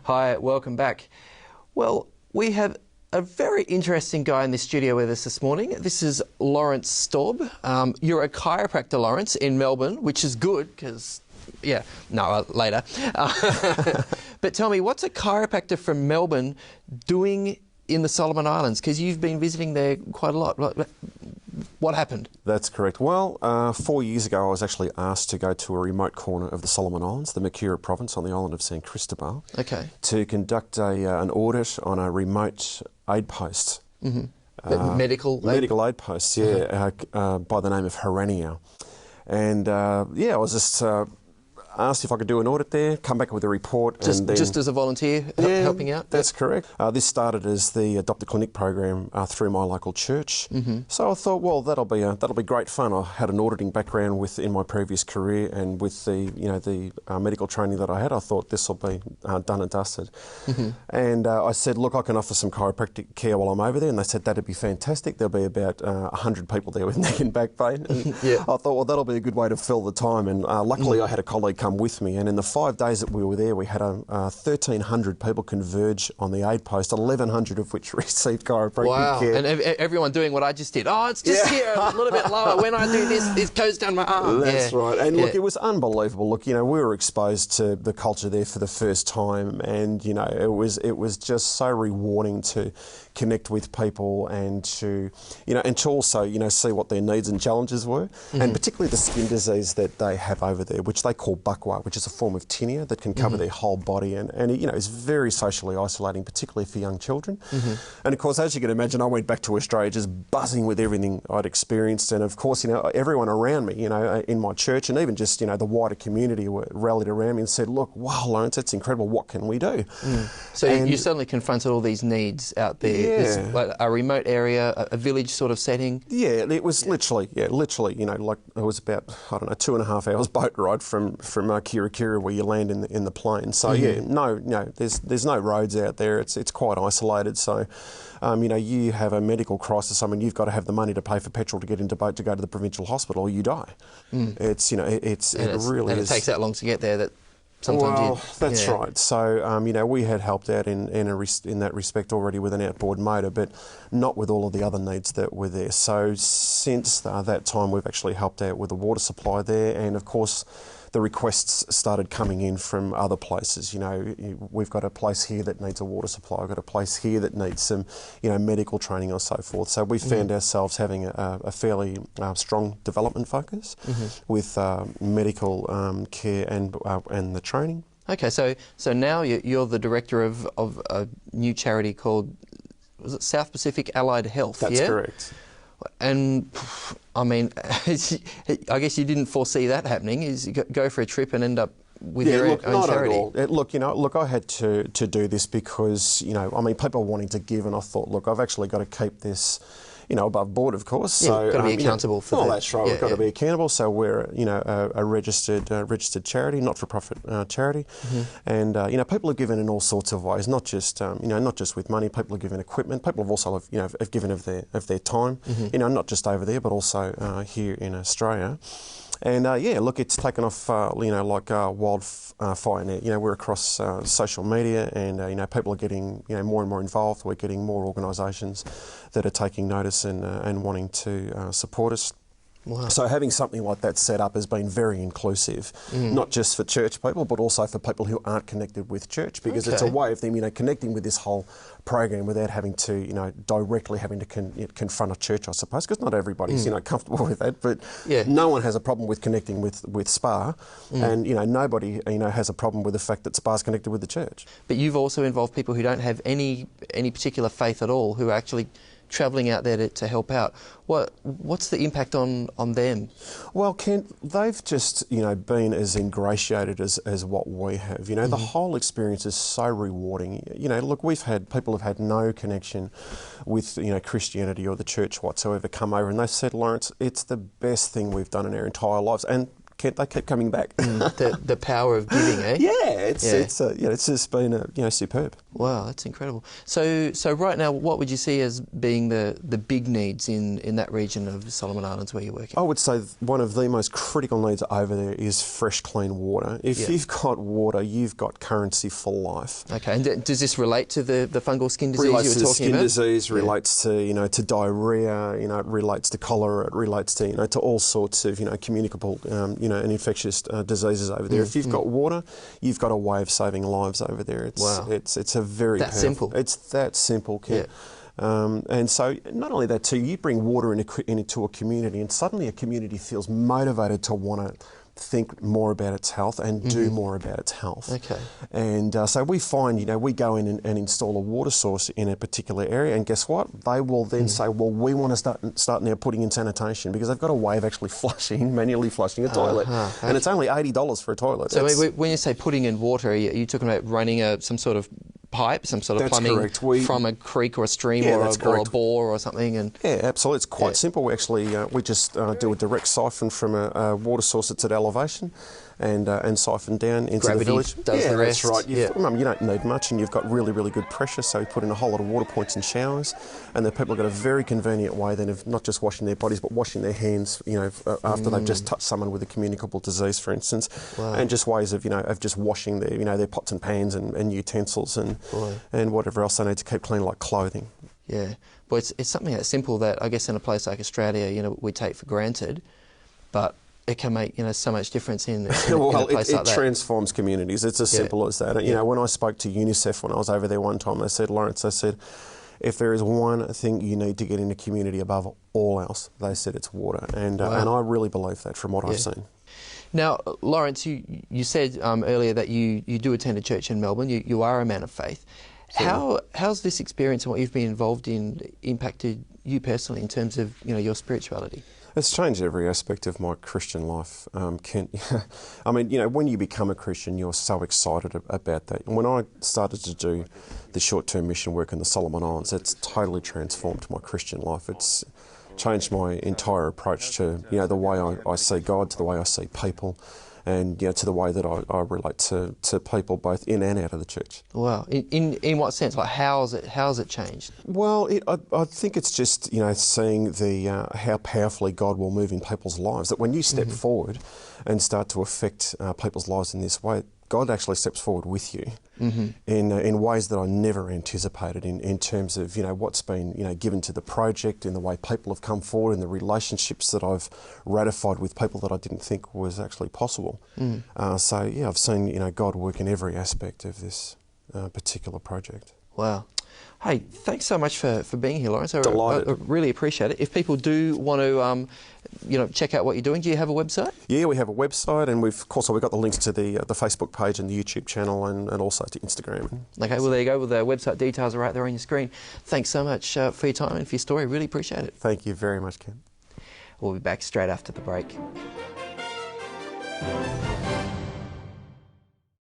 Hi, welcome back. Well, we have a very interesting guy in the studio with us this morning. This is Lawrence Staub. You're a chiropractor, Lawrence, in Melbourne, which is good because, later. But tell me, what's a chiropractor from Melbourne doing in the Solomon Islands? Because you've been visiting there quite a lot. What happened? That's correct. Well, 4 years ago I was actually asked to go to a remote corner of the Solomon Islands, the Makura province on the island of San Cristobal, to conduct an audit on a remote aid post. Medical aid post, by the name of Harania. And I was just asked if I could do an audit there, come back with a report. Just as a volunteer helping out? That's correct. This started as the Adopt a Clinic program through my local church. So I thought, well, that'll be great fun. I had an auditing background in my previous career, and with the medical training that I had, I thought this will be done and dusted. And I said, look, I can offer some chiropractic care while I'm over there, and they said that'd be fantastic. There'll be about 100 people there with neck and back pain. And I thought, well, that'll be a good way to fill the time. And luckily, I had a colleague come with me, and in the 5 days that we were there, we had 1,300 people converge on the aid post, 1,100 of which received chiropractic care. And everyone doing what I just did. Oh, it's just here, a little bit lower. When I do this, this goes down my arm. That's right. And look, it was unbelievable. Look, we were exposed to the culture there for the first time, and it was just so rewarding to connect with people and to also see what their needs and challenges were, and particularly the skin disease that they have over there, which they call buckwheat, which is a form of tinea that can cover their whole body, and it's very socially isolating, particularly for young children. And of course, as you can imagine, I went back to Australia just buzzing with everything I'd experienced, and of course, everyone around me, in my church, and even just the wider community were rallied around me and said, look, wow, Lawrence, that's incredible, what can we do? So you suddenly confronted all these needs out there. Like a remote area, a village sort of setting. Yeah, it was literally, it was about 2.5 hours boat ride from Kirikiri, where you land in the plane. So there's no roads out there. It's quite isolated. So you have a medical crisis. I mean, you've got to have the money to pay for petrol to get into boat to go to the provincial hospital, or you die. It takes that long to get there. That's right. So, we had helped out in that respect already with an outboard motor, but not with all of the other needs that were there. So since that time, we've actually helped out with the water supply there, and of course, the requests started coming in from other places. We've got a place here that needs a water supply. We've got a place here that needs some, medical training or so forth. So we found ourselves having a fairly strong development focus with medical care and the training. Okay, so now you're the director of a new charity called, was it South Pacific Allied Health? That's correct. And I mean, I guess you didn't foresee that happening. Is you go for a trip and end up with your own charity? Not at all. I had to do this because people were wanting to give, and I thought, look, I've actually got to keep this above board, of course. So got to be accountable for that. That's right. We've got to be accountable. So we're a registered charity, not-for-profit charity, and people have given in all sorts of ways. Not just not just with money. People have given equipment. People have also have given of their time. Not just over there, but also here in Australia. And it's taken off like wildfire now. We're across social media, and people are getting more and more involved. We're getting more organisations that are taking notice and wanting to support us. Wow. So having something like that set up has been very inclusive, not just for church people, but also for people who aren't connected with church, because it's a way of them, connecting with this whole program without having to, directly having to confront a church, I suppose, because not everybody's, comfortable with that. But no one has a problem with connecting with SPA, and nobody, has a problem with the fact that SPA's connected with the church. But you've also involved people who don't have any particular faith at all, who are actually travelling out there to help out. What's the impact on them? Well, Kent, they've just been as ingratiated as what we have. The whole experience is so rewarding. Look, people have had no connection with Christianity or the church whatsoever come over, and they've said, Lawrence, it's the best thing we've done in our entire lives, and they keep coming back. The power of giving, eh? Yeah, it's just been superb. Wow, that's incredible. So right now, what would you see as being the big needs in that region of Solomon Islands where you're working? I would say one of the most critical needs over there is fresh, clean water. If you've got water, you've got currency for life. Okay, and does this relate to the fungal skin disease Relates you were to talking skin about? disease, relates to to diarrhea, it relates to cholera, it relates to to all sorts of communicable and infectious diseases over there. If you've got water, you've got a way of saving lives over there. It's a very that simple. It's that simple, Ken. And so not only that too, you bring water into a community and suddenly a community feels motivated to want to think more about its health and do more about its health. Okay. And so we find, we go in and install a water source in a particular area, and guess what? They will then say, well, we want to start now putting in sanitation, because they've got a way of actually manually flushing a toilet. Okay. And it's only $80 for a toilet. So when you say putting in water, are you talking about running some sort of pipe, some sort of plumbing from a creek or a stream or a bore or something? And yeah, absolutely. It's quite simple. We actually we just do a direct siphon from a water source that's at elevation, and siphon down into Gravity the village. Does the rest. That's right. You don't need much, and you've got really, really good pressure. So you put in a whole lot of water points and showers, and the people have got a very convenient way then of not just washing their bodies but washing their hands. After they've just touched someone with a communicable disease, for instance, and just ways of of just washing their pots and pans and utensils and whatever else they need to keep clean, like clothing. Yeah, well, it's something that simple that I guess in a place like Australia, we take for granted, but it can make so much difference in a place like that. It transforms communities. It's as simple as that. When I spoke to UNICEF when I was over there one time, they said, Lawrence, if there is one thing you need to get in a community above all else, they said it's water, and I really believe that from what I've seen. Now, Lawrence, you said earlier that you do attend a church in Melbourne. You are a man of faith. How's this experience and what you've been involved in impacted you personally in terms of your spirituality? It's changed every aspect of my Christian life, Kent. I mean, when you become a Christian, you're so excited about that. And when I started to do the short-term mission work in the Solomon Islands, it's totally transformed my Christian life. It's changed my entire approach to, the way I see God, to the way I see people, and to the way that I relate to people both in and out of the church. Wow. In what sense? Like how's it changed? Well, I think it's just seeing how powerfully God will move in people's lives. That when you step forward and start to affect people's lives in this way, God actually steps forward with you in ways that I never anticipated in terms of what's been given to the project, in the way people have come forward, in the relationships that I've ratified with people that I didn't think was actually possible. So yeah, I've seen God work in every aspect of this particular project. Wow. Hey, thanks so much for being here, Lawrence. Delighted. I really appreciate it. If people do want to, check out what you're doing, do you have a website? Yeah, we have a website, and we've got the links to the Facebook page and the YouTube channel, and also to Instagram. Okay, well there you go. Well, the website details are right there on your screen. Thanks so much for your time and for your story. Really appreciate it. Thank you very much, Ken. We'll be back straight after the break.